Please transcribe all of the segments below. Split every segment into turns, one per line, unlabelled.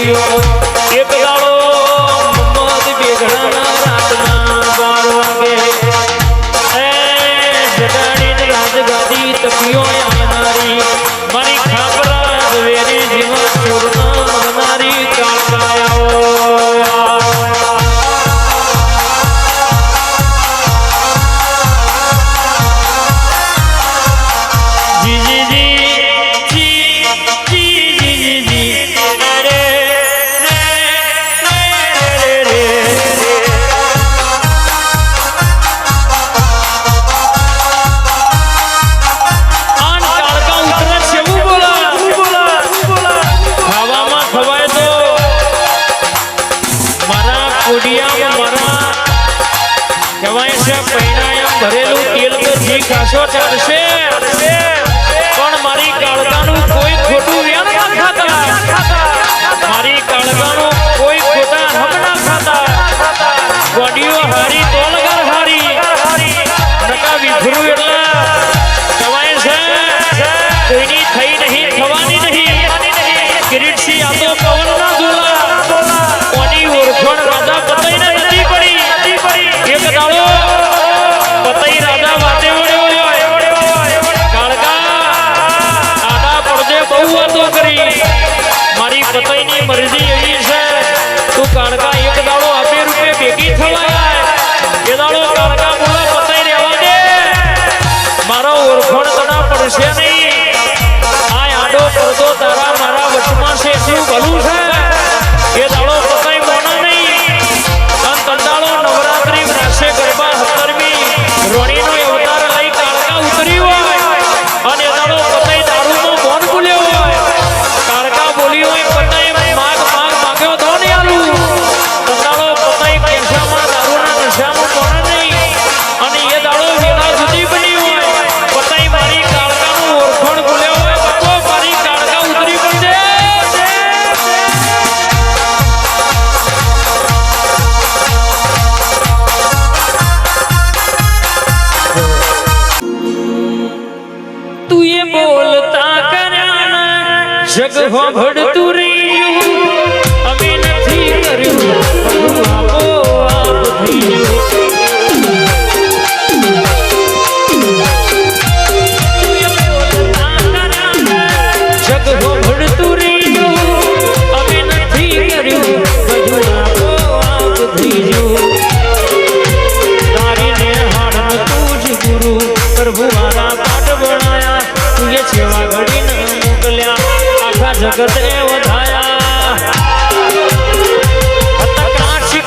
ગયો એક દાડો મમ્મદ બેગડાના રાતના 12 વાગે એ જડાડીને રાજગાદી તકીઓ આવનારી મારી ખાપરા ઝવેરી જીવન પૂર્ણ મનારી કાળકાયાઓ ભરેલું તેલ તો જી ખાસો ચાલશે પણ મારી કાળકાનું કોઈ ખોટું વ્યાન ના ખાતા મારી કાળકાનું કોઈ ખોટા હમ ના ખાતા ગોડીઓ હારી તો લગર હારી નકા વિખરું એટલા કવાય છે કોઈની થઈ નહીં થવાની નહીં કિરીટસિંહ આ તો પવન ના ઝોલા કોની ઓળખણ રાજા પતઈને નથી પડી એક દાડો પતઈ રાજા વાતે વળ્યો કાળકા આડા પડદે બહુ વાતો કરી મારી પતઈની મરજી એવી છે તું કાળકા એક દાડો આપે રૂપે ભેગી થવાય એ દાડો કાળકા બોલા પતઈ રહેવા દે મારો ઓળખણ તડા પડશે નહીં આ આડો પડદો તારા મારા વચમાં છે શું ભલું છે એ દાડો પતઈ મોના નહીં અને તંદાળો નવરાત્રી રાશે ગરબા 17મી રોણીનો અવતાર લઈ કાળકા ઉતરી હોય અને દાડો પતઈ દારૂનો બોન ભૂલ્યો હોય કાળકા બોલી હોય પતઈ માગ્યો તો ને આલું દાડો પતઈ પૈસામાં દારૂના નશામાં બોન નહીં અને એ દાડો વેલા સુધી બની હોય પતઈ મારી કાળકાનું ઓળખણ ભૂલ્યો હોય તો મારી કાળકા ઉતરી પડશે બોલતા કર્યા જગ ભડતું રહ્યું અમે નથી કર્યું આપો આપ થઈ જગ ભડતું રહ્યું અમે નથી કર્યું બધું આપો આપ થઈ તારીને હાડ તું જ ગુરુ પ્રભુ મારા પાઠ બનાયા સેવા ઘડીને મોકલ્યા આખા જગતે વધાયા કાશી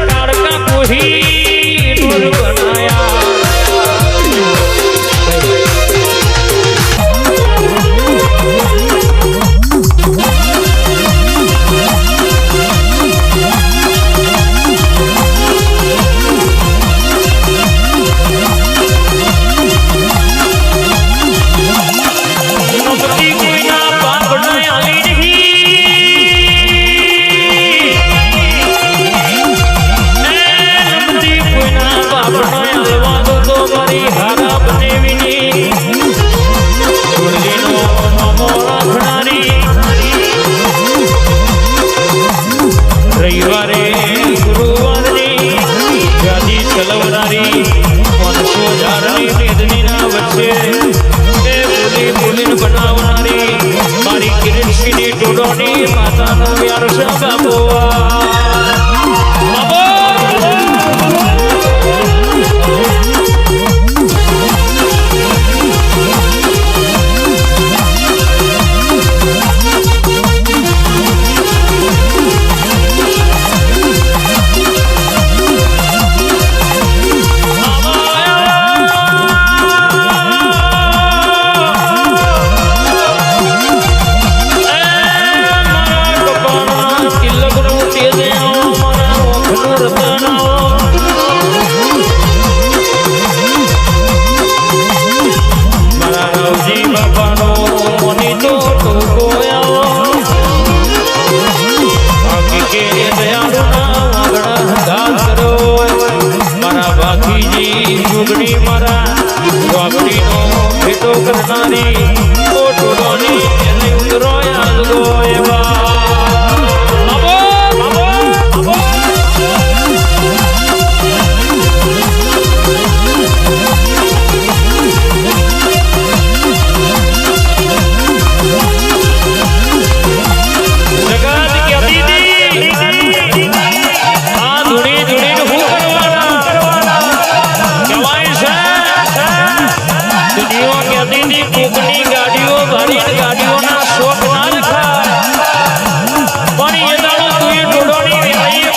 કાળકા કોહી નૂર બનાયા રવિવારે ગુરુવારની ગાદી ચલાવનારી 500,000ની મેદનીના વચ્ચે બોલીને બનાવનારી મારી કિરીટસિંહની ટોળોની માતાનો વ્યારસા બાબોવા કરનારી કોટોની એને ઉતરો યાદ ગોયવા કોકની ગાડીઓ ભરીને ગાડીઓના શોખ ના રખાય પણ એ દાડો તું એ ડોડોની વેળાએ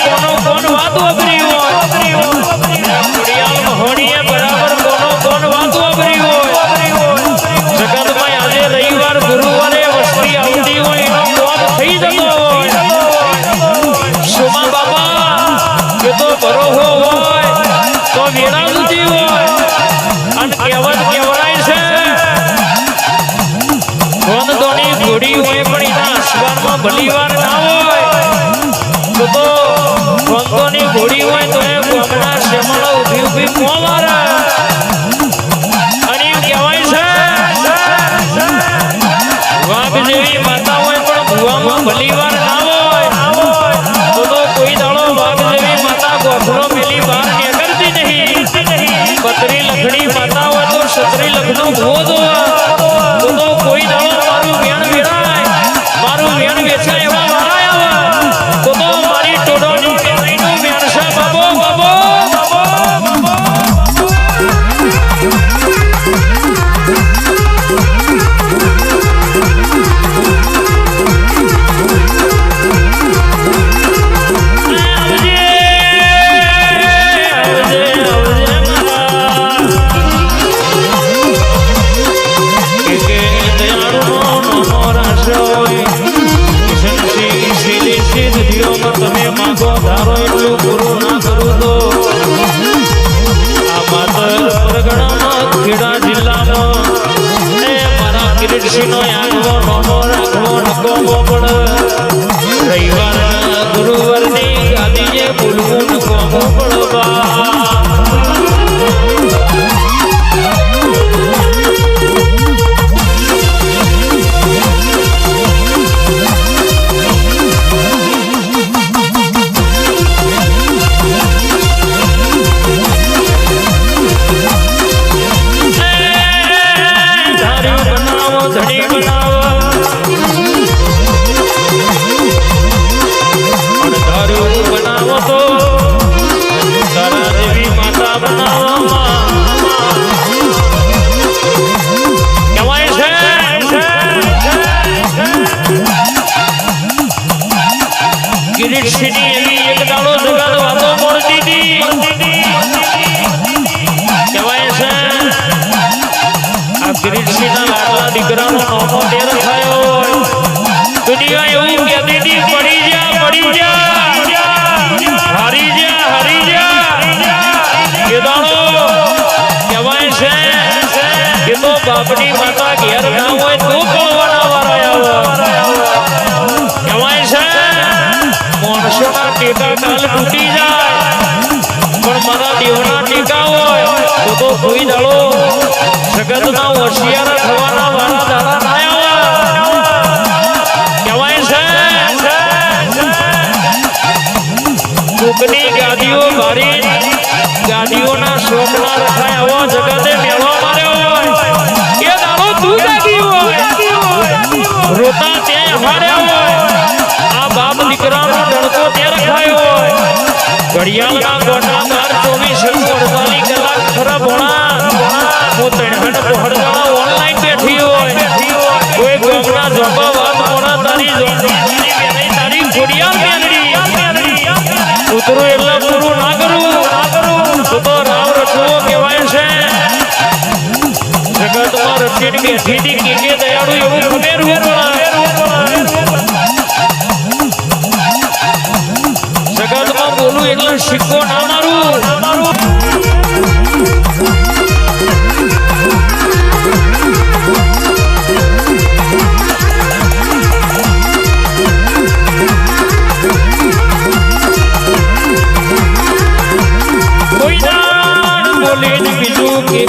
કોણ વાત વાપરી હોય ખોડિયાલ મહોણીએ બરાબર કોણ વાત વાપરી હોય જગતમાં આજે રવિવાર ગુરુવારે વસ્તી આવતી હોય એનો કોમ થઈ જતો હોય સોમા બાબા એ તો ભરોહો હોય તો વેળા સુધી હોય અને કહેવત કહેવાય છે ગોંદોની ઘોડી હોય પણ એના આસમાનમાં ભલી વાર ના હોય તો ગોંદોની ઘોડી હોય તો એ ગોમના શેમાળા ઊભી ઊભી મોં મારે અને એમ કહેવાય છે વાઘ જેવી માતા હોય પણ ભુવામાં ભલી વાર ના હોય તો કોઈ દાડો વાઘ જેવી માતા ગોખલો મેલી બહાર નીકળતી નહીં બત્રી લખણી માતા હોય તો 17 લખનો ભૂવો તો કોઈ દાડો મારું વેણ વેરાય મારું વેણ વેચાય એવા વાળા આવે તો મારી ટોડોની વેણીનું વેણસા બાબો બાબો તમે માગો ધારો એટલું પૂરું ના કરું તો આ માતર પરગણામાં ખેડા જિલ્લામાં એ મારા કિરીટસિંહનો આગવો નોમો રાખવો નકોમો પડે રવિવારના ગુરુવારની ગાદીએ બોલવું નકોમો પડવા કિરીટસિંહની એવી એક દાડો જગાડ વાતો મળતી હતી કહેવાય છે આ કિરીટસિંહના લાડલા દીકરાનો નોમો ટેર થયો દુનિયા એવું કહેતી હતી પડી જા હારી જા એ દાડો કહેવાય છે કે તો બાપની માતા ઘેર ના હોય તો પડવાના વાળા કહેવાય છે માણસોના ટેકા કાલ તૂટી જાય પણ મારા દેવના ટેકા હોય તો કોઈ દાડો જગતના હોશિયાર થવાના વાળા દાડા ના આવે કહેવાય છે કોકની ગાદીઓ ભારી ગાદીઓના શોખ ના રખાય આવો જગતે મેળો માર્યો હોય એ દાડો તું જાગી હોય રોતા ત્યાં હાર્યા હોય આ બાપ દીકરાનો ડણકો ત્યાં રખાયો હોય ઘડિયાળના ગોઠા 24 કલાક ખરાબ હોણા હું 3 પહોળવાળા ઓનલાઈન બેઠી હોય કોઈ ગોમના જોબા વાત મોડા તારી તારી ઘડિયાળ બેનડી ઉતરું એટલે પૂરું ના કરું તો રામ રચવો કહેવાય છે જગતમાં રચીને બેઠી કે દયાળુ એવું ખબેરવું જગતમાં બોલું એટલે સિક્કો ના મારું બીજું કે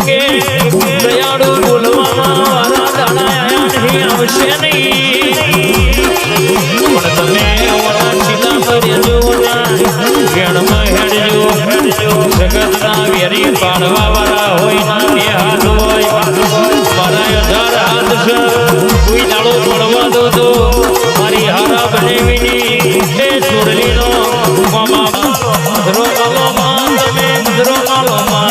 દયાળુ બોલવામાં વાળા દાડા આયા નહીં આવશે નહીં પણ તમે ઓના ચિલા કરજો ગેણમાં હેડજો જગતના વેરી પાડવા વાળા હોય ના બે હાથ હોય મારા 18 હાથ છે કોઈ દાડો પડવા દો તો મારી હારા બનેવીની તે ચોરલીનો મામા મધરો માલો માં તમે મધરો માલો માં